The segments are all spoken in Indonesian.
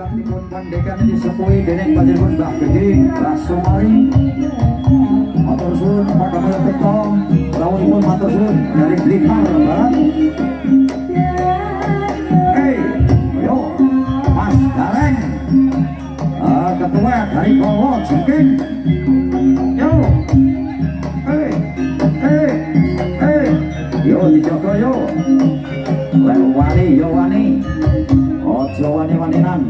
ingkang dipun kandhekane disepui dening panjenengan Mbah Gede Mbah Sumari. Matur suwun Pakapaya Tekto, rawuhipun matur suwun dari Blitar Barat. Yo, Mas Gareng. Ketua dari Kowo Jengking. Yo. Yo dijogo yo. Lek wani yo wani. Ojo wani-waninan.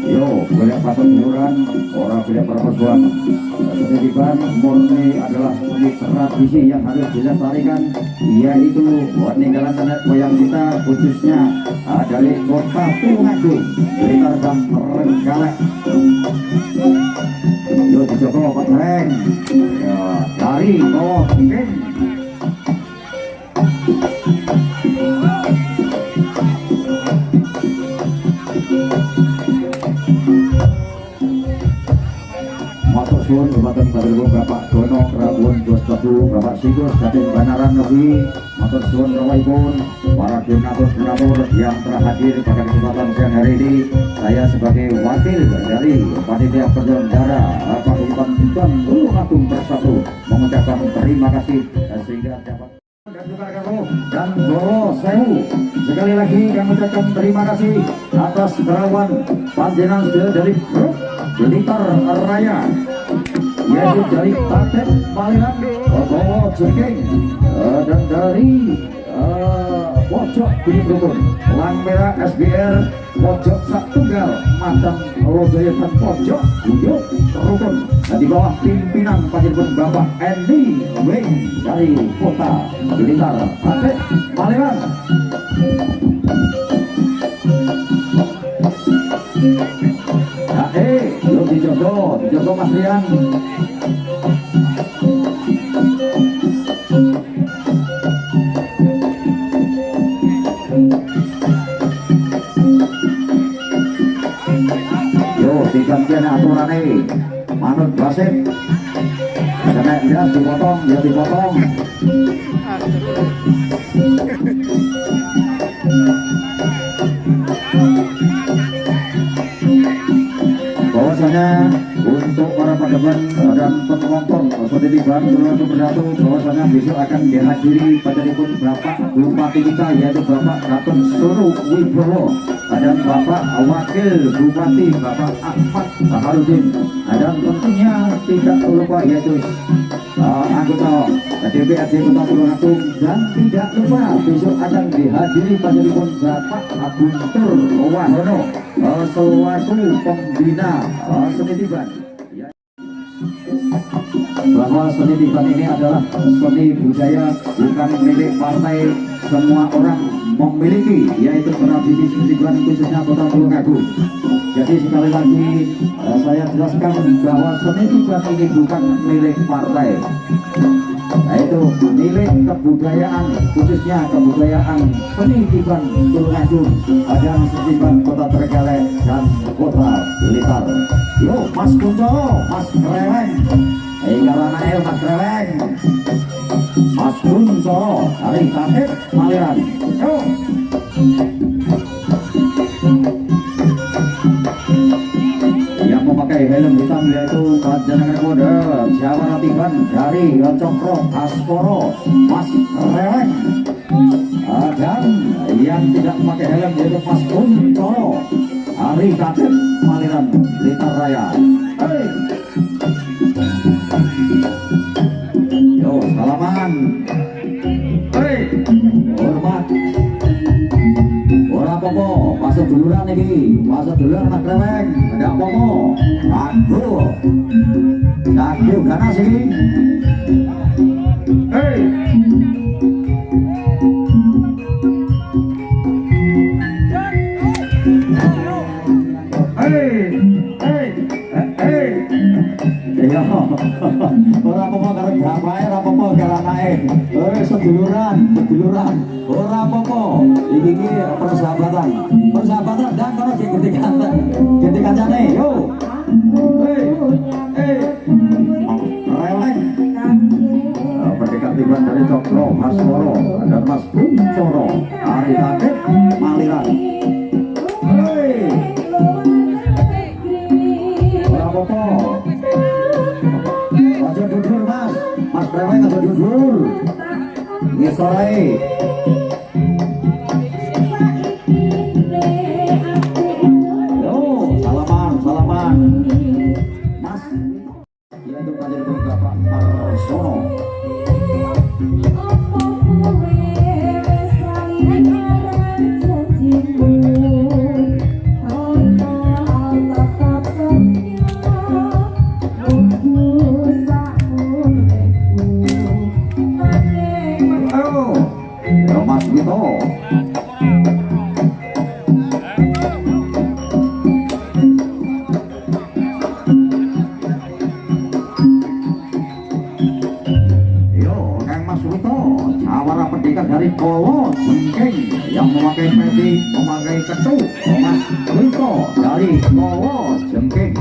Yo, boleh pasang duluran, orang boleh perpesuan. Pendidikan murni adalah seni tradisi yang harus dilestarikan, yaitu peninggalan nenek moyang kita, khususnya dari kota Tulungagung, Blitar dan Trenggalek. Yo dijogo Pak Gareng. Ya, dari Kowo Jengking. Matur suwun dumateng Bapak Bapak Dono Rawuh Gustu Bapak Sigos Saking Banaran Nebi. Matur suwun rawuhipun para donatur yang telah hadir pada kesempatan siang hari ini. Saya sebagai wakil dari panitia penyelenggara Paguyuban Bintan Tulungagung Bersatu mengucapkan terima kasih sehingga dapat dan juga dan Goro Sewu. Sekali lagi kami mengucapkan terima kasih atas kerawan panjenengan dari grup Blitar Raya, yaitu dari Tatet Paliran, Kowo Jengking, dan dari Pojok Gunung Rukun, Lang Merah SBR, Pojok Satunggal, Madang Lojaya dan Pojok Gunung Rukun. Dan di bawah pimpinan panjenengan Bapak Endi Wing dari Kota Blitar, Tatet Paliran. Yo dijogo Mas Rian. Yo digantian aturane manut wasit. Karena jelas dipotong, ya dipotong. Bahwasanya untuk para pedeban dan penonton Pendidikan Tulungagung Bersatu, bahwasanya besok akan dihadiri panjenengan Bapak Bupati kita, yaitu Bapak Gatot Suru Wibowo, dan Bapak Wakil Bupati Bapak Ahmad Baharudin, dan tentunya tidak lupa yaitu anggota DPRD Kota Tulungagung, dan tidak lupa besok akan dihadiri panjenengan Bapak Guntur Wahono selaku pembina Pendidikan. Bahwa seni tiban ini adalah seni budaya, bukan milik partai, semua orang memiliki, yaitu tradisi seni tiban khususnya Kota Tulungagung. Jadi sekali lagi saya jelaskan bahwa seni tiban ini bukan milik partai, yaitu milik kebudayaan, khususnya kebudayaan seni tiban Tulungagung dan seni tiban Kota Trenggalek dan Kota Blitar. Yo Mas Kunco, Mas Kreweng, karena Mas Kreweng, Mas Kunco dari Tatet Paliran. Yo. Yang memakai helm hitam yaitu panjenengan kode Jawara Tiban dari Cokro Asporo, Mas Kreweng. Dan yang tidak memakai helm yaitu Mas Kunco dari Tatet Paliran, Blitar Raya. Yo salaman. Hormat. Ora apa-apa, masuk duluran iki. Masuk duluran Mas Kreweng. Ndak apa-apa. Kagum ganas iki. Ora apa-apa karo bapake, ora apa-apa karo anake. Seduluran. Ora apa-apa. Iki persahabatan. Dan kono ganti kancane. Yo. dari Cokro Baskoro dan Mas Kuncoro dari Taket Maliran. Hei, apa-apa aja duduk mas, mas Breweng aja duduk ngisorai. Yo, salaman mas, ya itu kajian Bapak Marsono. Dari Kolo Sengkeng yang memakai peci, memakai ketu, Mas Wito dari Kolo Sengkeng.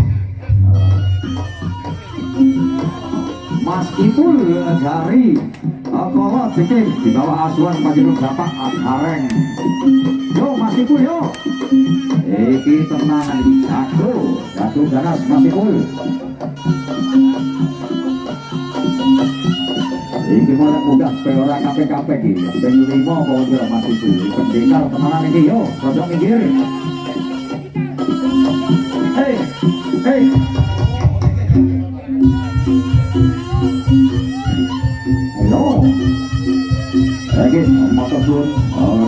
Mas Ipul dari Kolo Sengkeng di bawah asuhan Panjenengan Bapak Hareng. Yo Mas Ipul yo. Iki tenang jatuh ganas Mas Ipul. Iki mulai mudah peora KPKP iki. Ben 5 apa ora Mas itu. Pendekar tenanan iki yo, rada minggir. Hei. Halo. Lagi motor sun,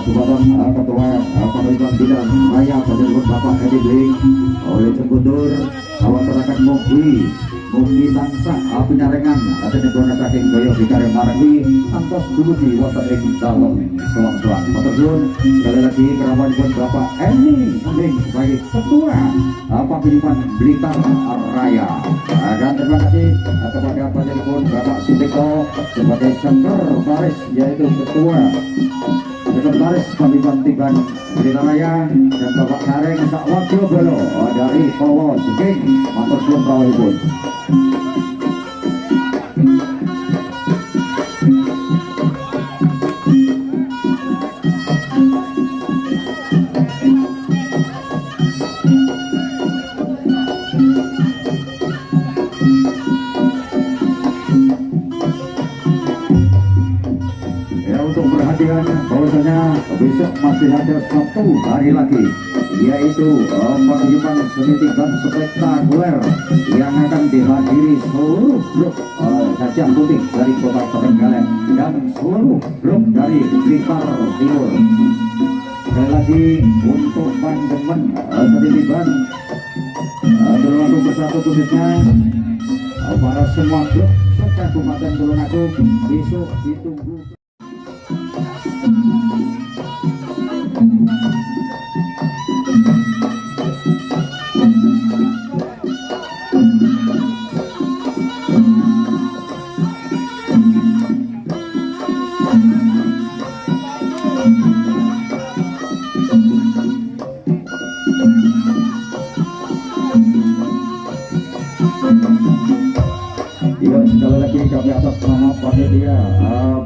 ketua pemerintahan bidang raya Panjenengan Bapak Edi Bling oleh Cengkudur Awatarakan Mugi tansah pinyarengan ada negara saking Boyo Bikare Margi antos dumugi wonten ing dalem selang-selang. Matur sekali lagi kerawan pun Bapak Eni Bling sebagai ketua Paguyuban Blitar Raya. Dan terima kasih kepada Panjenengan Bapak Sindiko sebagai sekretaris yaitu ketua Sekretaris Paguyuban Blitar Raya dan Bapak Sareng Sakwakyo Bolo dari Kolo Sengkeng. Matur suwun rawuhipun. Bahwasanya besok masih ada satu hari lagi yaitu paguyuban seni tingkat spektakuler yang akan dihadiri seluruh grup Gajah Putih dari Kota Trenggalek dan seluruh grup dari Blitar Timur. Sekali lagi untuk pandemen seni tingkat berlaku bersatu khususnya para semua grup serta Kabupaten Tulungagung besok ditunggu. Sekali lagi kami atas nama panitia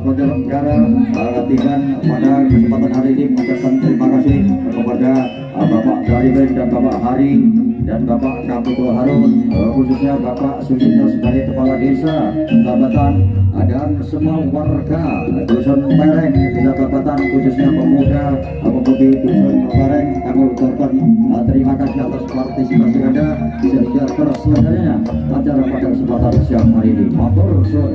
penyelenggara latihan pada kesempatan hari ini mengucapkan terima kasih kepada Bapak Daribeng dan Bapak Hari dan Bapak Kapito Harun, khususnya Bapak Sujitno sebagai Kepala Desa Babatan dan semua warga Dusun Pereng Desa Babatan, khususnya pemuda pemudi Dusun Pereng. Kami ucapkan terima kasih atas partisipasi Anda sehingga terselenggaranya acara pada kesempatan siang hari ini. Matur suwun.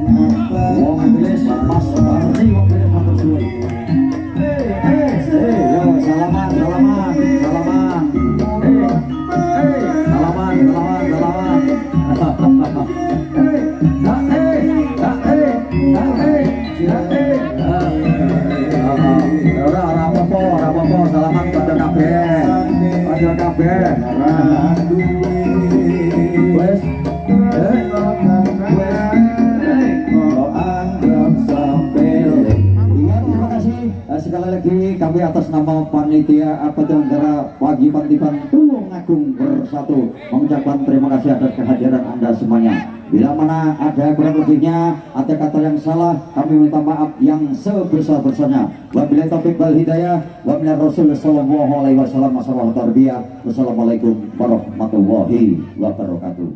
Wong Inggris Mas Bardi wong Inggris matur suwun. Yo salaman salaman salaman. Salaman salaman salaman. Ora apa-apa salaman pada kabeh. Pada kabeh. Wes sekali lagi kami atas nama panitia penyelenggara pagi Pantipan Tulung Agung Bersatu mengucapkan terima kasih atas kehadiran Anda semuanya. Bila mana ada kurang lebihnya atau kata yang salah, kami minta maaf yang sebesar-besarnya. Wabillahi taufiq wal hidayah. Wabillahi Rasul sallallahu alaihi wasallam. Wassalamualaikum warahmatullahi wabarakatuh.